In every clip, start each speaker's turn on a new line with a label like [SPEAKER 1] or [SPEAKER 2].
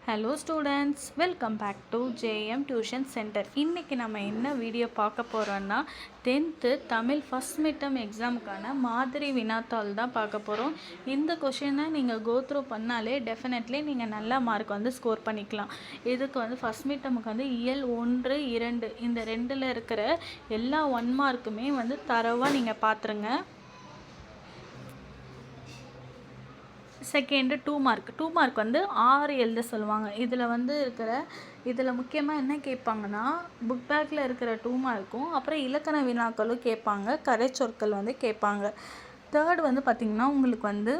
[SPEAKER 1] Hello students, welcome back to JM tuition centre. இன்றைக்கி நம்ம என்ன வீடியோ பார்க்க போகிறோன்னா 10th தமிழ் ஃபஸ்ட் மிட்டம் எக்ஸாமுக்கான மாதிரி வினாத்தாள் தான் பார்க்க போகிறோம். இந்த கொஷினை நீங்கள் கோத்ரூ பண்ணாலே டெஃபினெட்லி நீங்கள் நல்ல மார்க் வந்து ஸ்கோர் பண்ணிக்கலாம். இதுக்கு வந்து ஃபஸ்ட் மிட்டமுக்கு வந்து இயல் 1, 2 இந்த ரெண்டில் இருக்கிற எல்லா 1 மார்க்குமே வந்து தரவாக நீங்கள் பார்த்துருங்க. செகண்டு 2 மார்க் வந்து 6 எழுத சொல்லுவாங்க. இதில் முக்கியமாக என்ன கேட்பாங்கன்னா, புக் பேக்கில் இருக்கிற 2 மார்க்கும் அப்புறம் இலக்கண வினாக்களும் கேட்பாங்க, கரைச்சொற்கள் வந்து கேட்பாங்க. தேர்டு வந்து பார்த்திங்கன்னா உங்களுக்கு வந்து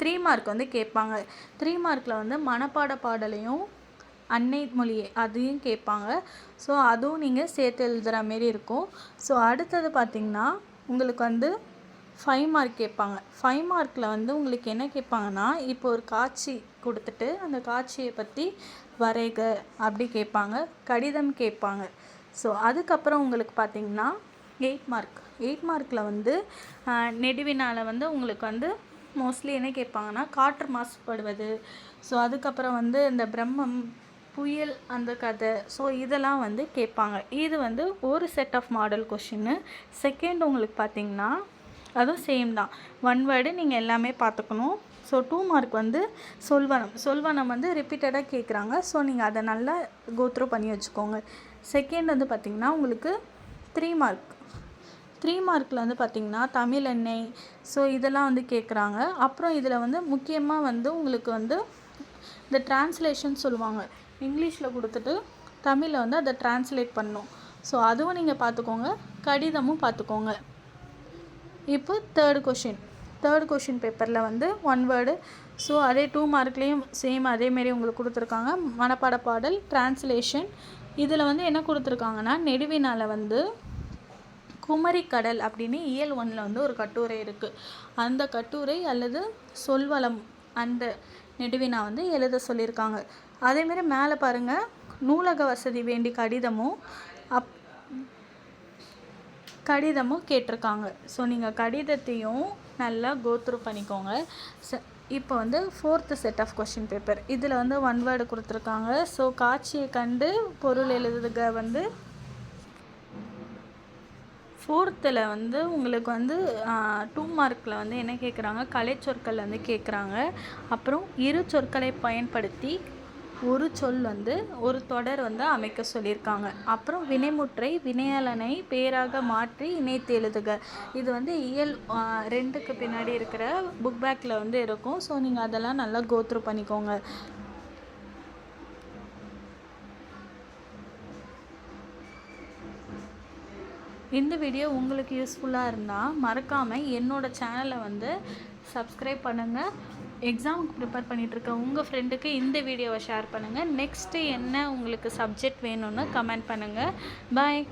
[SPEAKER 1] 3 மார்க் வந்து கேட்பாங்க. 3 மார்க்கில் வந்து மனப்பாட பாடலையும் அன்னை மொழியை அதையும் கேட்பாங்க. ஸோ அதுவும் நீங்கள் சேர்த்து எழுதுகிற மாரி இருக்கும். ஸோ அடுத்தது பார்த்திங்கன்னா உங்களுக்கு வந்து 5 மார்க் கேட்பாங்க. 5 மார்க்கில் வந்து உங்களுக்கு என்ன கேட்பாங்கன்னா, இப்போ ஒரு காட்சி கொடுத்துட்டு அந்த காட்சியை பற்றி வரைக அப்படி கேட்பாங்க, கடிதம் கேட்பாங்க. ஸோ அதுக்கப்புறம் உங்களுக்கு பார்த்திங்கன்னா 8 மார்க்கில் வந்து நெடுவினால் வந்து உங்களுக்கு வந்து மோஸ்ட்லி என்ன கேட்பாங்கன்னா, காற்று மாசுபடுவது, ஸோ அதுக்கப்புறம் வந்து இந்த பிரம்மம், புயல் அந்த கதை, ஸோ இதெல்லாம் வந்து கேட்பாங்க. இது வந்து ஒரு செட் ஆஃப் மாடல் கொஷின்னு. செகண்ட் உங்களுக்கு பார்த்திங்கன்னா அதுவும் சேம் தான், 1 வேர்டு நீங்கள் எல்லாமே பார்த்துக்கணும். ஸோ 2 மார்க் வந்து சொல்வனம் வந்து ரிப்பீட்டடாக கேட்குறாங்க. ஸோ நீங்கள் அதை நல்லா கோத்ரூ பண்ணி வச்சுக்கோங்க. செகண்ட் வந்து பார்த்திங்கன்னா உங்களுக்கு 3 மார்க்கில் வந்து பார்த்திங்கன்னா தமிழ் எண்ணெய், ஸோ இதெல்லாம் வந்து கேட்குறாங்க. அப்புறம் இதில் வந்து முக்கியமாக வந்து உங்களுக்கு வந்து இந்த டிரான்ஸ்லேஷன் சொல்லுவாங்க, இங்கிலீஷில் கொடுத்துட்டு தமிழில் வந்து அதை டிரான்ஸ்லேட் பண்ணணும். ஸோ அதுவும் நீங்கள் பார்த்துக்கோங்க, கடிதமும் பார்த்துக்கோங்க. இப்போ தேர்டு கொஷின் பேப்பரில் வந்து 1 வேர்டு, ஸோ அதே 2 மார்க்லேயும் சேம் அதேமாரி உங்களுக்கு கொடுத்துருக்காங்க. மனப்பாட பாடல், டிரான்ஸ்லேஷன். இதில் வந்து என்ன கொடுத்துருக்காங்கன்னா, நெடுவினால் வந்து குமரிக்கடல் அப்படின்னு இயல் 1ல் வந்து ஒரு கட்டுரை இருக்குது. அந்த கட்டுரை அல்லது சொல்வளம் அந்த நெடுவினா வந்து எழுத சொல்லியிருக்காங்க. அதேமாரி மேலே பாருங்கள், நூலக வசதி வேண்டி கடிதமும் கேட்டிருக்காங்க. ஸோ நீங்கள் கடிதத்தையும் நல்லா கோத்ரூ பண்ணிக்கோங்க. இப்போ வந்து 4th set of question paper, இதில் வந்து 1 வேர்டு கொடுத்துருக்காங்க. ஸோ காட்சியை கண்டு பொருள் எழுதுக வந்து 4th வந்து உங்களுக்கு வந்து 2 மார்க்கில் வந்து என்ன கேட்குறாங்க, கலைச்சொற்கள் வந்து கேட்குறாங்க. அப்புறம் இரு சொற்களை பயன்படுத்தி ஒரு சொல் வந்து ஒரு தொடர் வந்து அமைக்க சொல்லியிருக்காங்க. அப்புறம் வினைமுற்றை வினையாளனை பேராக மாற்றி இணைத்து எழுதுக. இது வந்து இயல் 2க்கு பின்னாடி இருக்கிற புக் பேக்கில் வந்து இருக்கும். ஸோ நீங்கள் அதெல்லாம் நல்லா கோத்ரூ பண்ணிக்கோங்க. இந்த வீடியோ உங்களுக்கு யூஸ்ஃபுல்லாக இருந்தால் மறக்காமல் என்னோடய சேனலை வந்து சப்ஸ்கிரைப் பண்ணுங்கள். எக்ஸாமுக்கு ப்ரிப்பேர் பண்ணிகிட்ருக்க உங்கள் ஃப்ரெண்டுக்கு இந்த வீடியோவை ஷேர் பண்ணுங்கள். நெக்ஸ்ட்டு என்ன உங்களுக்கு சப்ஜெக்ட் வேணும்னு கமெண்ட் பண்ணுங்கள். பாய்.